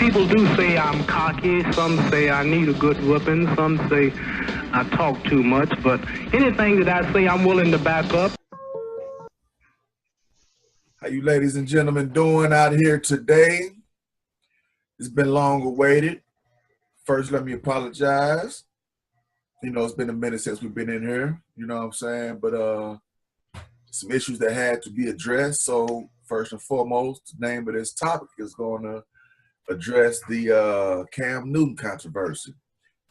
people do say I'm cocky. Some say I need a good whooping. Some say I talk too much. But anything that I say, I'm willing to back up. How you ladies and gentlemen doing out here today? It's been long awaited. First, let me apologize. You know, it's been a minute since we've been in here. You know what I'm saying? But some issues that had to be addressed. So first and foremost, the name of this topic is going to address the Cam Newton controversy.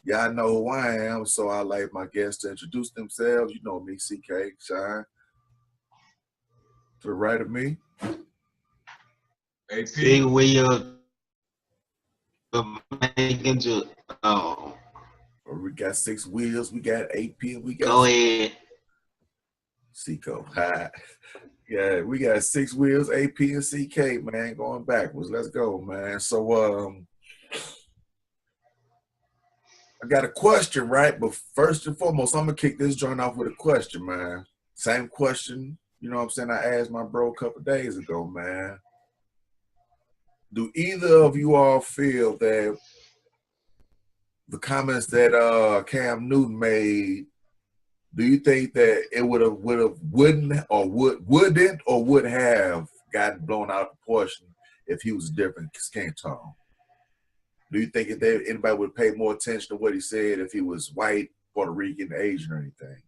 Y'all know who I am, so I like my guests to introduce themselves. You know me, CK, Shine. To the right of me. AP. See where you're making to, We got 6 wheels, we got AP, we got... Go ahead. Seco. Hi. Yeah, we got 6 wheels, AP and CK, man, going backwards. Let's go, man. So, I got a question, right? But first and foremost, I'm going to kick this joint off with a question, man. Same question, you know what I'm saying, I asked my bro a couple days ago, man. Do either of you all feel that the comments that Cam Newton made, do you think that it wouldn't or would have gotten blown out of proportion if he was a different skin tone? Do you think if anybody would pay more attention to what he said if he was white, Puerto Rican, Asian, or anything?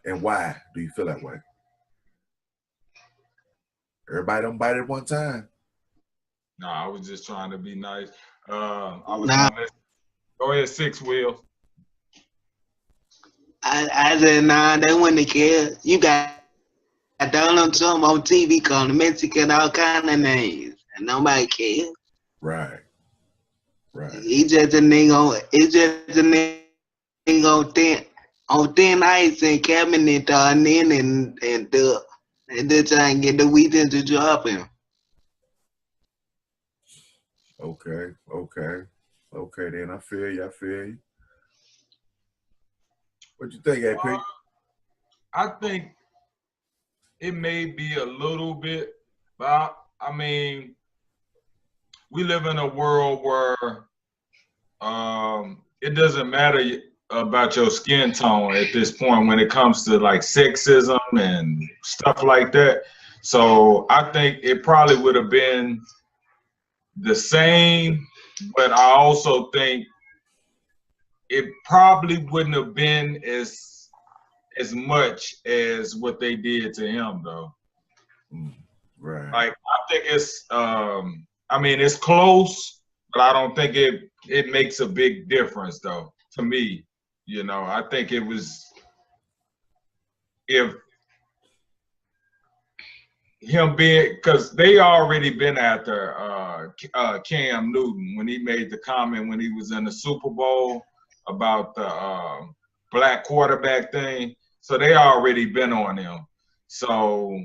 And why do you feel that way? Everybody don't bite at one time. No, I was just trying to be nice. I was trying to go ahead, 6 wheels. I said, nah, they wouldn't care. You got Donald Trump on TV calling Mexican all kind of names, and nobody cares. Right. Right. He just a nigga on thin ice and cabinet on in and they're trying to get the Wheaton to drop him. Okay, then I feel you. What you think, AP? I think it may be a little bit, but I mean, we live in a world where it doesn't matter about your skin tone at this point when it comes to like sexism and stuff like that. So I think it probably would have been the same, but I also think it probably wouldn't have been as much as what they did to him, though. Right. Like I think it's, I mean, it's close, but I don't think it makes a big difference, though. To me, you know, I think it was if him being, because they already been after Cam Newton when he made the comment when he was in the Super Bowl about the black quarterback thing. So they already been on him. So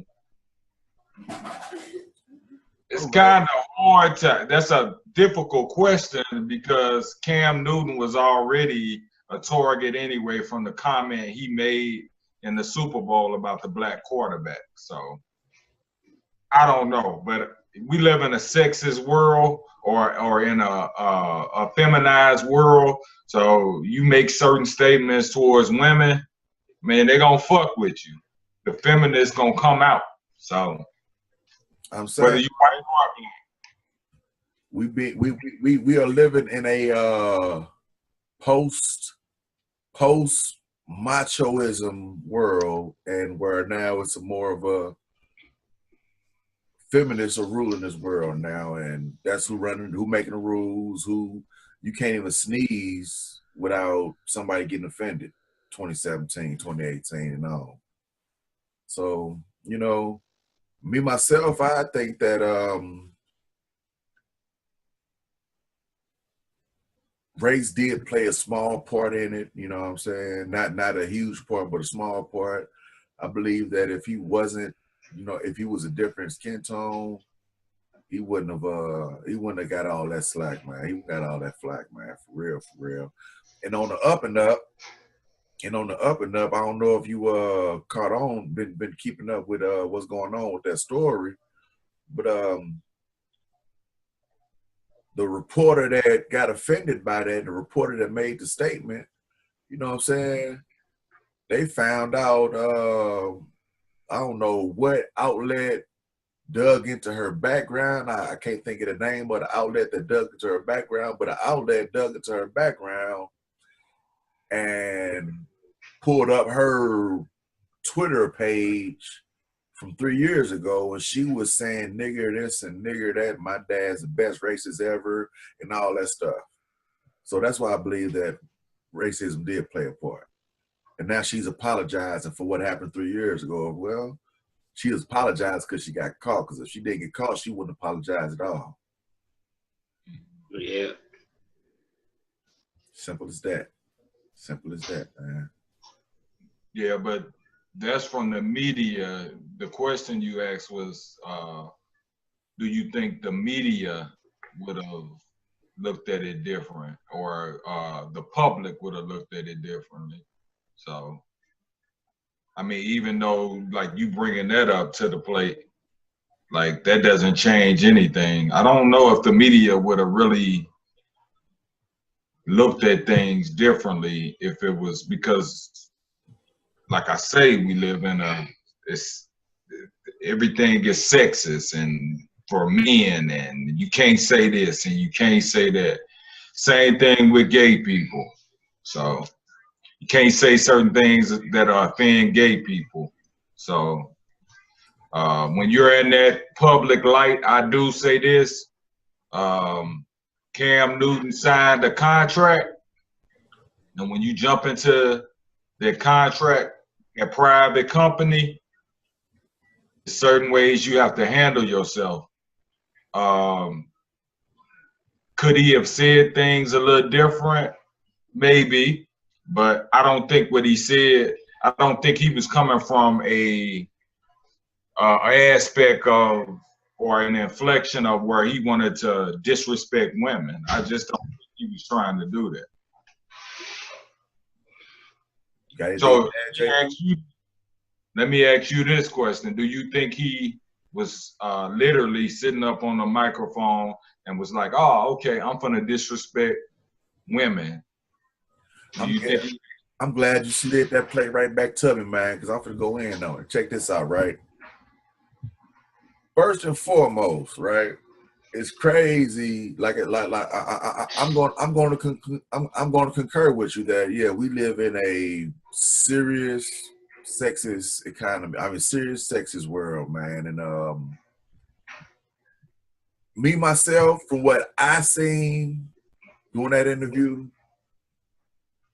it's kind of hard to, that's a difficult question because Cam Newton was already a target anyway from the comment he made in the Super Bowl about the black quarterback. So I don't know, but we live in a sexist world or in a feminized world. So you make certain statements towards women, man, they gonna fuck with you. The feminists gonna come out. So I'm saying whether you white or black. we are living in a post machoism world, and where now it's more of a feminists are ruling this world now, and that's who making the rules, who you can't even sneeze without somebody getting offended. 2017, 2018 and all. So, you know, me myself, I think that race did play a small part in it, you know what I'm saying? Not a huge part, but a small part. I believe that if he wasn't, you know, if he was a different skin tone, he wouldn't have got all that slack, man. He wouldn't got all that flack, man, for real. And on the up and up, I don't know if you caught on, been keeping up with what's going on with that story, but the reporter that got offended by that, the reporter that made the statement, you know what I'm saying? They found out, I don't know what outlet dug into her background. I can't think of the name of the outlet that dug into her background, but an outlet dug into her background and pulled up her Twitter page from 3 years ago, and she was saying nigger this and nigger that, my dad's the best racist ever, and all that stuff. So that's why I believe that racism did play a part. And now she's apologizing for what happened 3 years ago. Well, she apologized because she got caught, because if she didn't get caught, she wouldn't apologize at all. Yeah. Simple as that. Simple as that, man. Yeah, but that's from the media. The question you asked was, do you think the media would have looked at it different, or the public would have looked at it differently? So, I mean, even though like you bringing that up to the plate, like that doesn't change anything. I don't know if the media would have really looked at things differently if it was because, like I say, we live in everything is sexist and for men, and you can't say this and you can't say that. Same thing with gay people. So you can't say certain things that offend gay people. So when you're in that public light, I do say this. Cam Newton signed a contract, and when you jump into that contract, a private company, certain ways you have to handle yourself. Could he have said things a little different? Maybe, but I don't think what he said, I don't think he was coming from a aspect of, or an inflection of where he wanted to disrespect women. I just don't think he was trying to do that. So let me ask you this question. Do you think he was literally sitting up on the microphone and was like, oh, okay, I'm gonna disrespect women? I'm glad you slid that plate right back to me, man, because I'm gonna go in on it. Check this out, right? First and foremost, right? It's crazy. I'm going to concur with you that yeah, we live in a serious sexist economy. I mean, serious sexist world, man. And me myself, from what I seen doing that interview,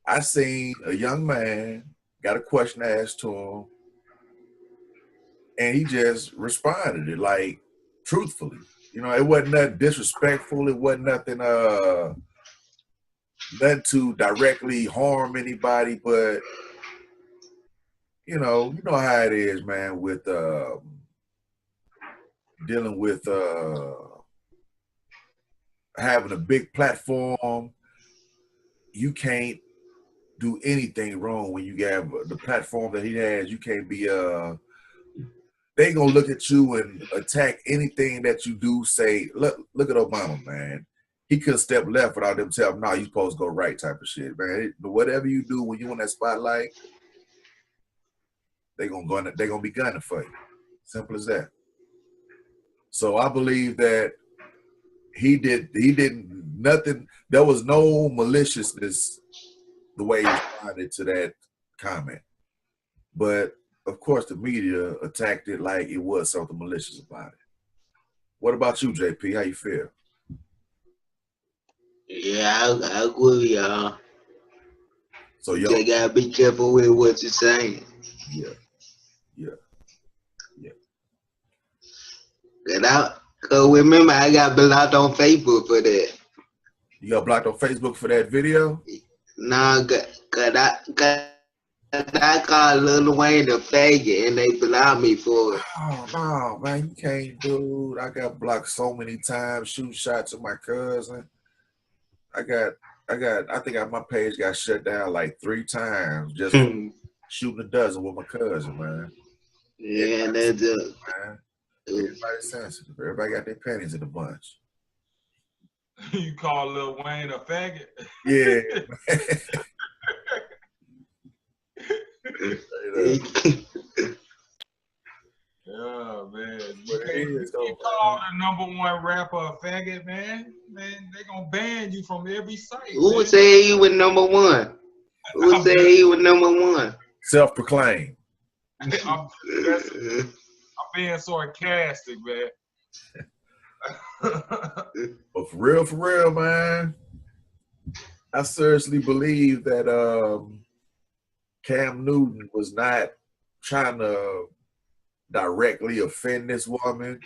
I seen a young man got a question asked to him, and he just responded it like truthfully. You know, it wasn't nothing disrespectful. It wasn't nothing to directly harm anybody, but you know how it is, man, with dealing with having a big platform. You can't do anything wrong when you have the platform that he has. You can't be they gonna look at you and attack anything that you do say. Look at Obama, man. He could step left without them telling him, no, you supposed to go right type of shit, man. Whatever you do when you in that spotlight, they gonna be gunning for you. Simple as that. So I believe that he didn't nothing. There was no maliciousness the way he responded to that comment, but of course the media attacked it like it was something malicious about it. What about you, JP? How you feel? Yeah, I agree with y'all. So you just gotta be careful with what you're saying. Yeah. Cause remember, I got blocked on Facebook for that. You got blocked on Facebook for that video? Nah, cause I called Lil Wayne a faggot and they blocked me for it. Oh no, man, you can't, dude. I got blocked so many times, shooting shots at my cousin. I think my page got shut down like 3 times just shooting a dozen with my cousin, man. Yeah, and that's man. Everybody's sensitive. Everybody got their panties in a bunch. You call Lil Wayne a faggot? Yeah. Yeah, man. But it is, You call the #1 rapper a faggot, man. Man, they gonna ban you from every site. Who say he was #1? Who say he was #1? Self-proclaimed. I'm being sarcastic, man. But for real, man, I seriously believe that Cam Newton was not trying to directly offend this woman,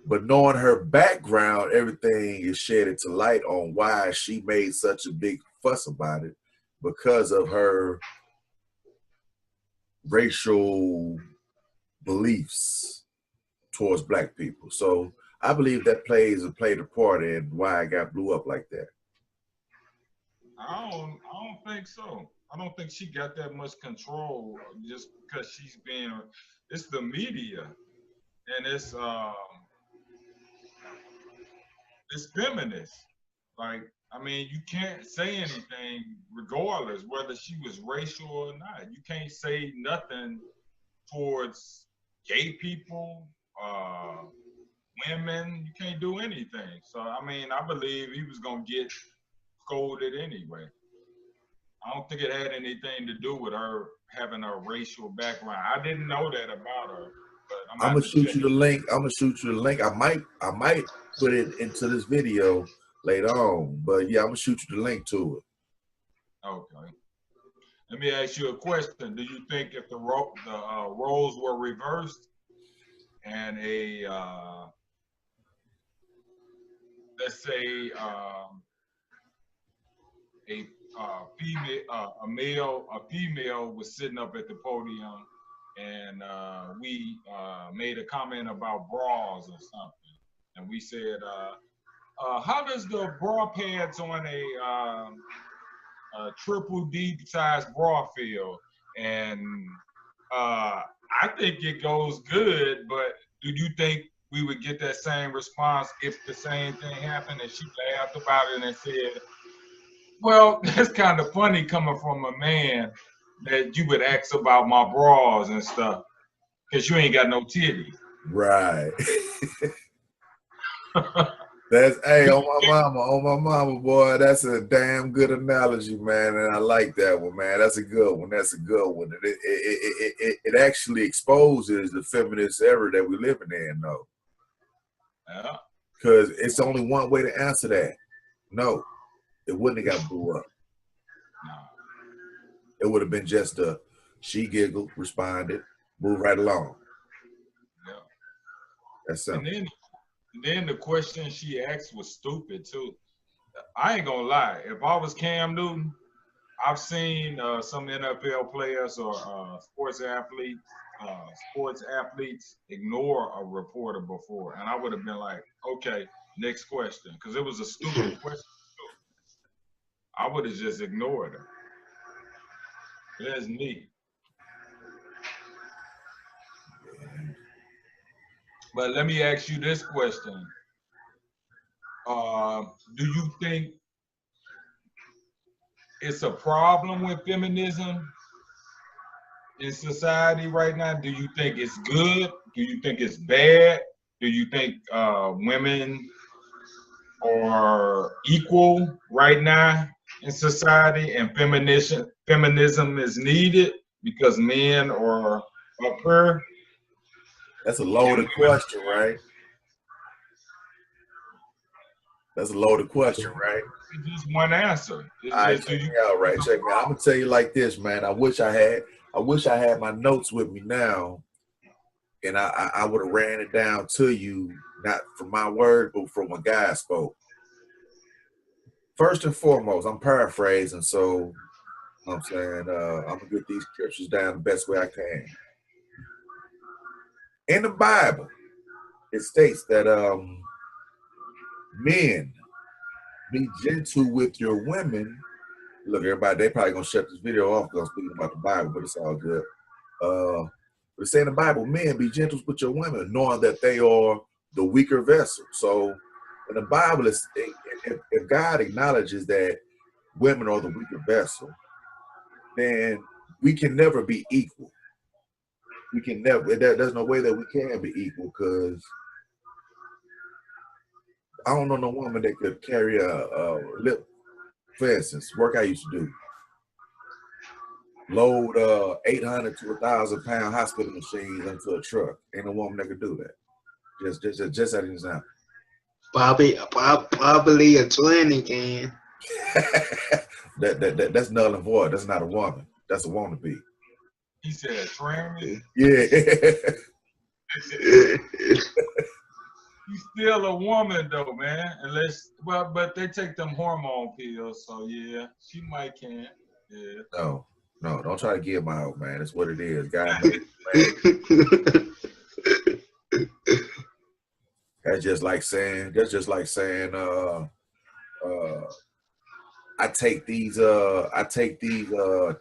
but knowing her background, everything is shedded to light on why she made such a big fuss about it, because of her racial beliefs towards black people. So I believe that played a part in why I got blew up like that. I don't think so. I don't think she got that much control just because she's being. It's the media, and it's feminist. Like, I mean, you can't say anything regardless whether she was racial or not. You can't say nothing towards gay people, women. You can't do anything. So I mean, I believe he was gonna get scolded anyway. I don't think it had anything to do with her having a racial background. I didn't know that about her. But I'm gonna shoot you the link. I might put it into this video later on. But yeah, I'm gonna shoot you the link to it. Okay. Let me ask you a question. Do you think if the roles were reversed and let's say a female was sitting up at the podium and we made a comment about bras or something, and we said, how does the bra pads on a triple D size bra feel? And I think it goes good, but do you think we would get that same response if the same thing happened and she laughed about it and said, well, that's kind of funny coming from a man that you would ask about my bras and stuff because you ain't got no titties. Right. That's, hey, on my mama, boy, that's a damn good analogy, man, and I like that one, man. That's a good one. And it actually exposes the feminist era that we're living in, though. Yeah. Because it's only one way to answer that. No, it wouldn't have got blew up. No. It would have been just she giggled, responded, moved right along. Yeah. That's simple. And then the question she asked was stupid too. I ain't gonna lie. If I was Cam Newton, I've seen some NFL players or sports athletes ignore a reporter before, and I would have been like, okay, next question, because it was a stupid question. I would have just ignored her. That's me. But let me ask you this question. Do you think it's a problem with feminism in society right now? Do you think it's good? Do you think it's bad? Do you think women are equal right now in society and feminism is needed because men are up here? That's a loaded question, right? That's a loaded question, right? It's just one answer. All right, check me out, right? Check me out. I'm gonna tell you like this, man. I wish I had my notes with me now, and I would have ran it down to you, not from my word, but from what God spoke. First and foremost, I'm paraphrasing, so you know what I'm saying, I'm gonna get these scriptures down the best way I can. In the Bible, it states that men, be gentle with your women. Look, everybody, they probably gonna shut this video off because I'm speaking about the Bible, but it's all good. But it's saying in the Bible, men, be gentle with your women, knowing that they are the weaker vessel. So in the Bible, it if God acknowledges that women are the weaker vessel, then we can never be equal. We can never. There's no way that we can be equal, because I don't know no woman that could carry a lip. For instance, work I used to do, load 800 to 1,000 pound hospital machines into a truck. Ain't a woman that could do that. Just as an example. Probably a 20 can. That's null and void. That's not a woman. That's a wannabe. He said, "Trammy." Yeah. She's still a woman though, man. Unless, well, but they take them hormone pills, so yeah, she might can. Yeah. No, don't try to give my out, man. That's what it is. God made it, man. That's just like saying, I take these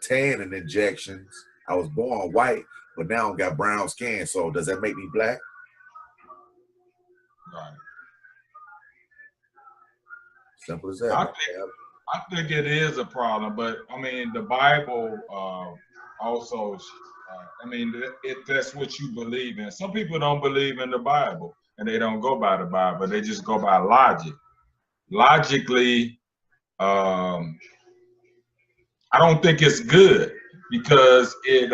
tanning injections. I was born white, but now I got brown skin. So does that make me black? Right. Simple as that. I think it is a problem, but I mean, the Bible also, I mean, if that's what you believe in. Some people don't believe in the Bible, and they don't go by the Bible. They just go by logic. Logically, I don't think it's good, because it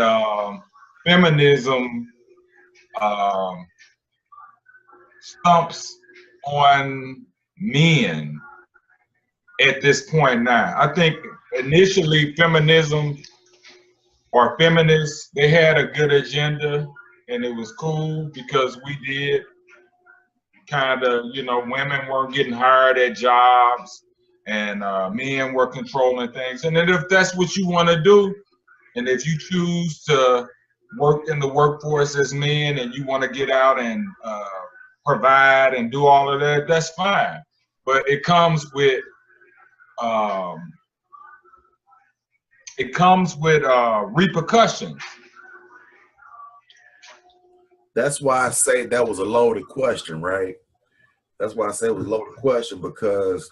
feminism stumps on men at this point now. I think initially feminism or feminists, they had a good agenda, and it was cool because we did kind of, you know, women weren't getting hired at jobs, and men were controlling things. And then if that's what you want to do, and if you choose to work in the workforce as men, and you want to get out and provide and do all of that, that's fine. But it comes with repercussions. That's why I say that was a loaded question, right? That's why I say it was a loaded question, because,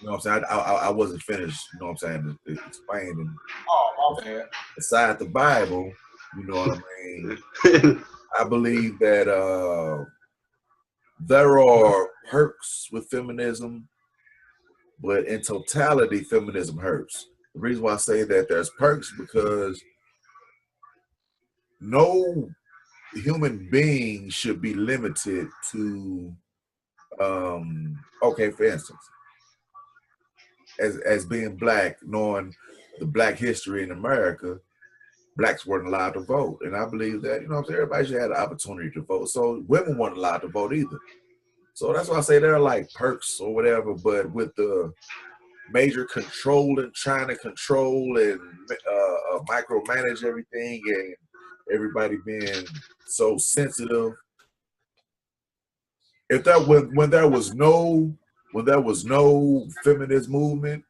you know what I'm saying, I wasn't finished, you know what I'm saying, explaining. Oh, my bad. Beside the Bible, you know what I mean? I believe that there are perks with feminism, but in totality, feminism hurts. The reason why I say that there's perks, because no human being should be limited to, okay, for instance, as being black, knowing the black history in America, blacks weren't allowed to vote. And I believe that, you know what I'm saying, everybody should have the opportunity to vote. So women weren't allowed to vote either. So that's why I say there are like perks or whatever, but with the major control and trying to control and micromanage everything, and everybody being so sensitive. If that when there was no feminist movement,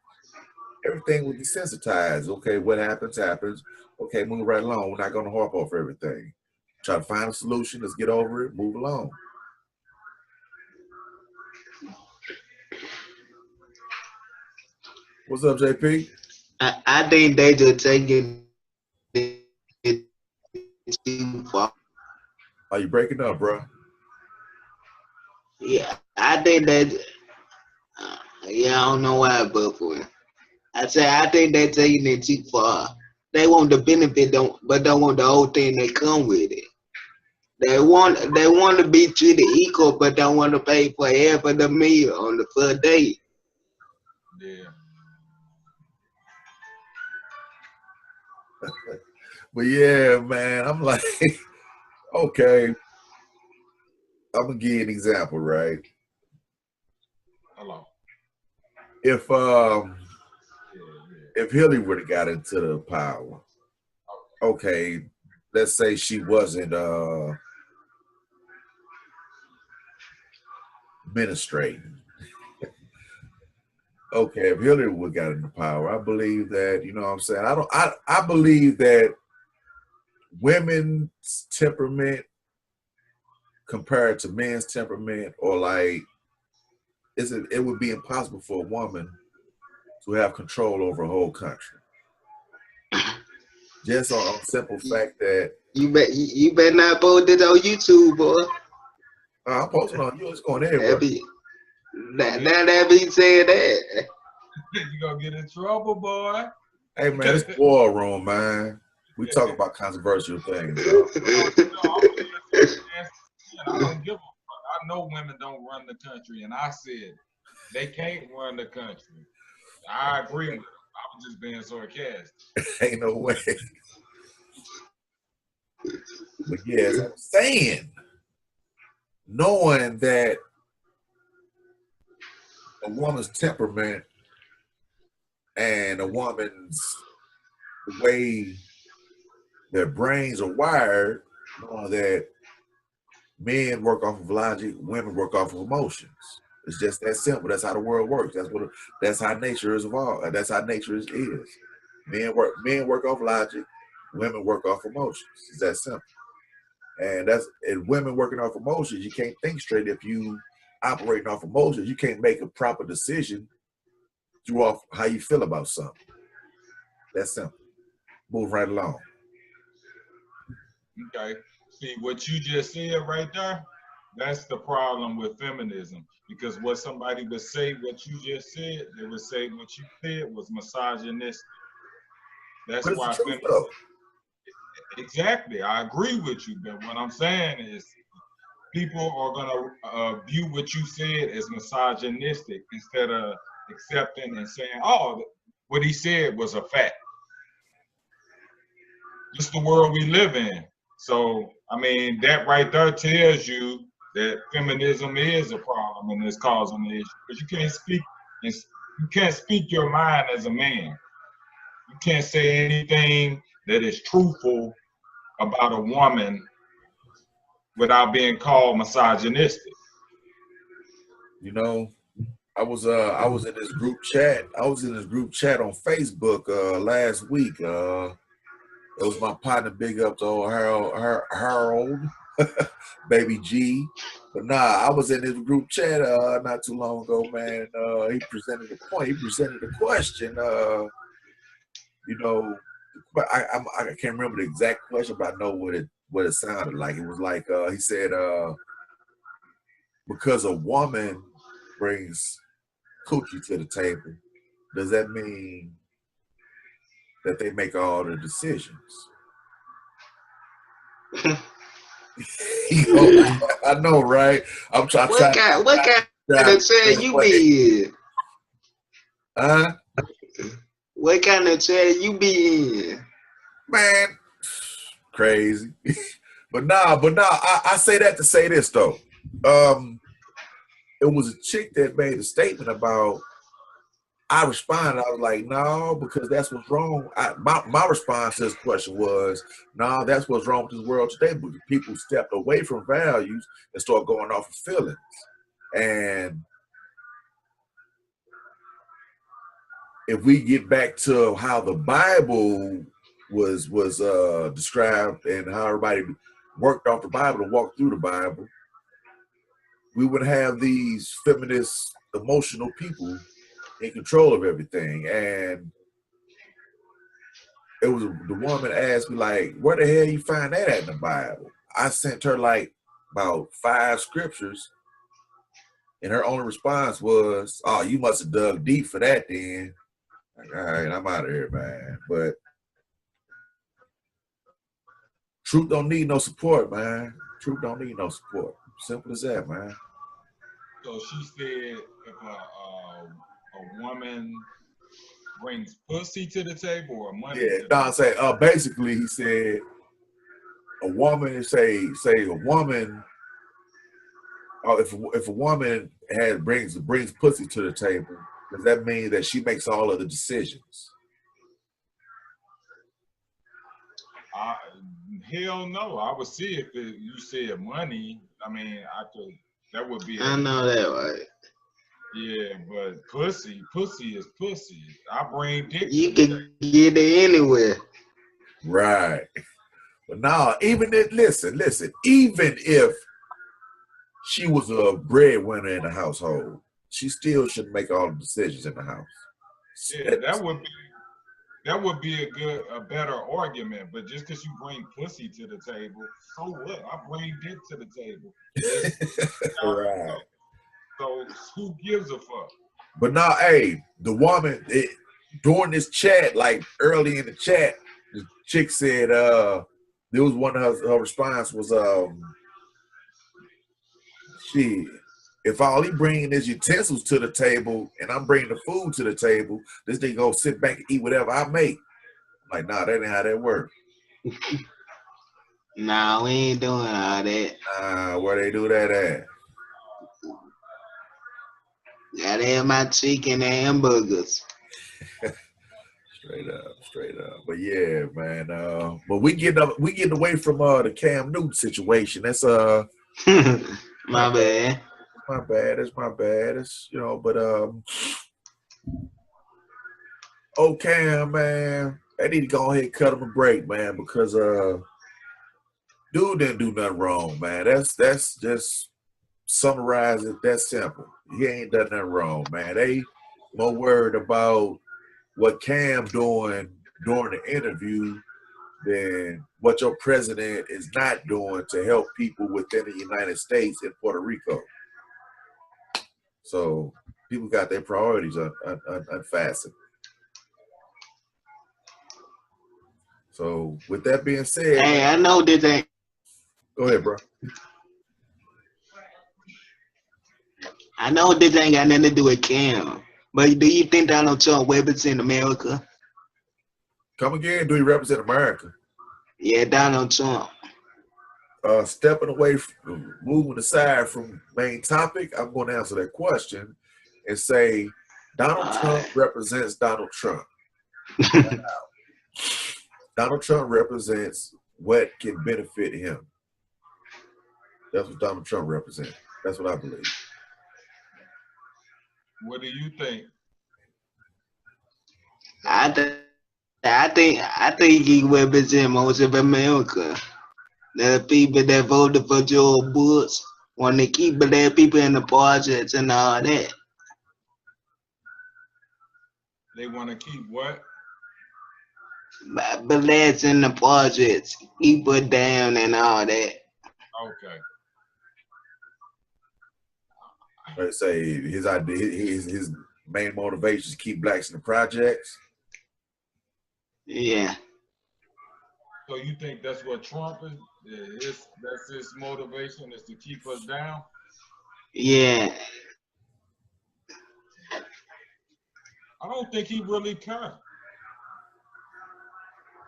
everything would be sensitized. Okay, what happens, happens. Okay, move right along. We're not going to harp off everything. Try to find a solution. Let's get over it. Move along. What's up, JP? I think they just taking it too far. Are you breaking up, bro? Yeah, I think that. Yeah, I don't know why, but I say I think they're taking it too far. They want the benefit, but don't want the whole thing that come with it. They want to be treated equal, but don't want to pay for half of the meal on the first day. Yeah. But yeah, man, I'm like, okay, I'm gonna give you an example, right? Hello. If Hillary would have got into the power, okay, let's say she wasn't administrating. Okay, if Hillary would have got into power, I believe that, you know what I'm saying, I believe that women's temperament compared to men's temperament, or like, it would be impossible for a woman to have control over a whole country. Just on simple fact that you better not post it on YouTube, boy. I'm posting on you. It's going everywhere. Now that be saying that. You gonna get in trouble, boy. Hey man, it's war room, man. We talk about controversial things. I don't give a fuck. I know women don't run the country, and I said they can't run the country. I agree with them. I was just being sarcastic. Ain't no way. But yeah, as I'm saying, knowing that a woman's temperament and a woman's the way their brains are wired, knowing that men work off of logic, women work off of emotions. It's just that simple. That's how the world works. That's how nature is evolved. That's how nature is. Men work off logic, women work off emotions. It's that simple. And women working off emotions, you can't think straight if you operating off emotions. You can't make a proper decision through off how you feel about something. That's simple. Move right along. Okay. See what you just said right there? That's the problem with feminism. Because what somebody would say, what you just said, they would say what you said was misogynistic. That's why feminism. Exactly, I agree with you. But what I'm saying is, people are gonna view what you said as misogynistic instead of accepting and saying, "Oh, what he said was a fact." Just the world we live in. So, I mean, that right there tells you that feminism is a problem and is causing the issue. But you can't speak your mind as a man. You can't say anything that is truthful about a woman without being called misogynistic. You know, I was in this group chat. I was in this group chat on Facebook last week. It was my partner, big up to old Harold, Baby G. But nah, I was in this group chat not too long ago, man. He presented a point. He presented a question. You know, I can't remember the exact question, but I know what it sounded like. It was like he said, because a woman brings coochie to the table, does that mean that they make all the decisions? I know, right? What kind of chat you be in? Huh? What kind of chat you be in? Man, crazy. But nah, I say that to say this though. It was a chick that made a statement about, I responded, I was like, no, because that's what's wrong. My response to this question was, no, that's what's wrong with this world today, because people stepped away from values and start going off of feelings. And if we get back to how the Bible was described and how everybody worked off the Bible and walked through the Bible, we would have these feminist, emotional people in control of everything. And it was the woman asked me, like, where the hell you find that at in the Bible? I sent her like about 5 scriptures, and her only response was, oh, you must have dug deep for that then. Like, all right, I'm out of here, man. But truth don't need no support, man. Truth don't need no support. Simple as that, man. So she said, if a woman brings pussy to the table or money. Yeah, Don say basically he said a woman say a woman, if a woman brings pussy to the table, does that mean that she makes all of the decisions? Hell no. I would see if you said money. I mean, that would be. I know that, right? Yeah, but pussy is pussy. I bring dick. You can get it anywhere. Right. But now, even if, listen, even if she was a breadwinner in the household, she still shouldn't make all the decisions in the house. Yeah, that would be a better argument. But just because you bring pussy to the table, so what? I bring dick to the table. Right. So who gives a fuck? But now, hey, the woman during this chat, like early in the chat, the chick said, there was one of her response was, shit, if all he bringing is utensils to the table and I'm bringing the food to the table, this nigga gonna sit back and eat whatever I make. I'm like, nah, that ain't how that works. Nah, we ain't doing all that. Where they do that at? Gotta have my chicken and hamburgers. Straight up. But yeah, man. But we getting away from the Cam Newton situation. That's My bad. It's my bad. It's but Cam, man, they need to go ahead and cut him a break, man, because dude didn't do nothing wrong, man. That's just summarize it. That's simple. He ain't done nothing wrong, man. They more worried about what Cam doing during the interview than what your president is not doing to help people within the United States and Puerto Rico. So people got their priorities unfastened. So with that being said, hey, I know this ain't. Go ahead, bro. I know this ain't got nothing to do with Cam, but do you think Donald Trump represents America? Come again? Do he represent America? Yeah, Donald Trump. Stepping away from moving aside from main topic, I'm going to answer that question and say Donald Trump represents Donald Trump. Donald Trump represents what can benefit him. That's what Donald Trump represents. That's what I believe. What do you think? I think he represents most of America. The people that voted for Joe Bush want to keep black people in the projects and all that. They want to keep what? Blacks in the projects, keep it down and all that. Okay. Let's say his idea, his main motivation is to keep blacks in the projects. Yeah. So you think that's what Trump is? That's his motivation, is to keep us down? Yeah. I don't think he really cares.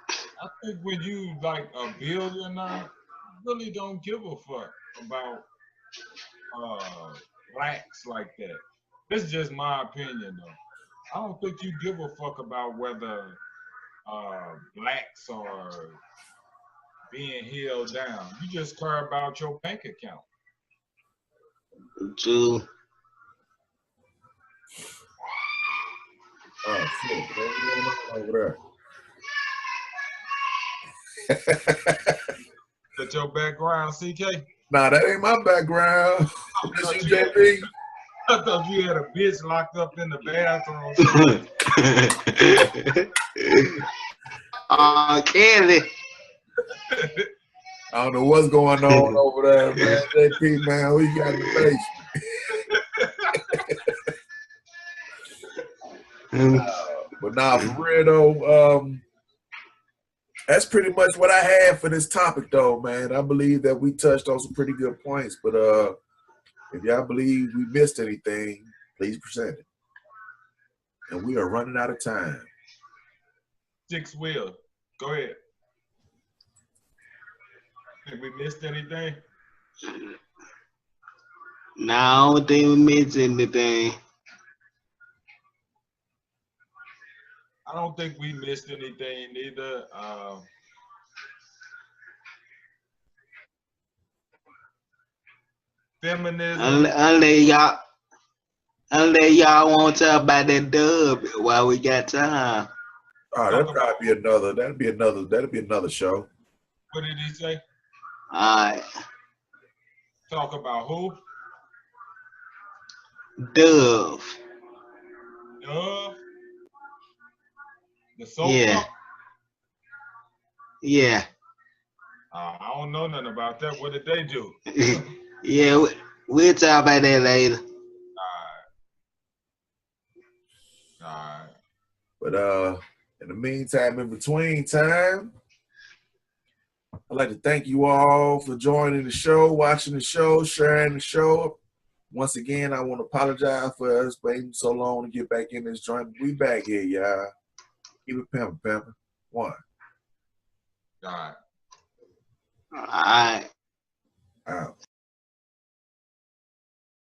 I think when you like a billionaire, you really don't give a fuck about blacks like that. This is just my opinion, though. I don't think you give a fuck about whether blacks are being held down. You just care about your bank account. True. Oh shit! What's going on over there? That's your background, CK? Nah, that ain't my background. This you, JB? I thought you had a bitch locked up in the bathroom. Kelly. I don't know what's going on over there, man. JP, man, who you got in the basement? But nah, for real though, that's pretty much what I had for this topic though, man. I believe that we touched on some pretty good points, but if y'all believe we missed anything, please present it. And we are running out of time. Six Wheel, go ahead. Think we missed anything? No, I don't think we missed anything. I don't think we missed anything either. Feminism. Unless y'all want to talk about that dub while we got time. Oh, that'd be another show. What did he say? Alright. Talk about who? Dove. Dove. The soap Yeah. company? Yeah. I don't know nothing about that. What did they do? Yeah, we'll talk about that later. All right. But in the meantime, in between time, I'd like to thank you all for joining the show, watching the show, sharing the show. Once again, I want to apologize for us waiting so long to get back in this joint. We back here, y'all. Keep it pimpin'. One. All right. All right. Out.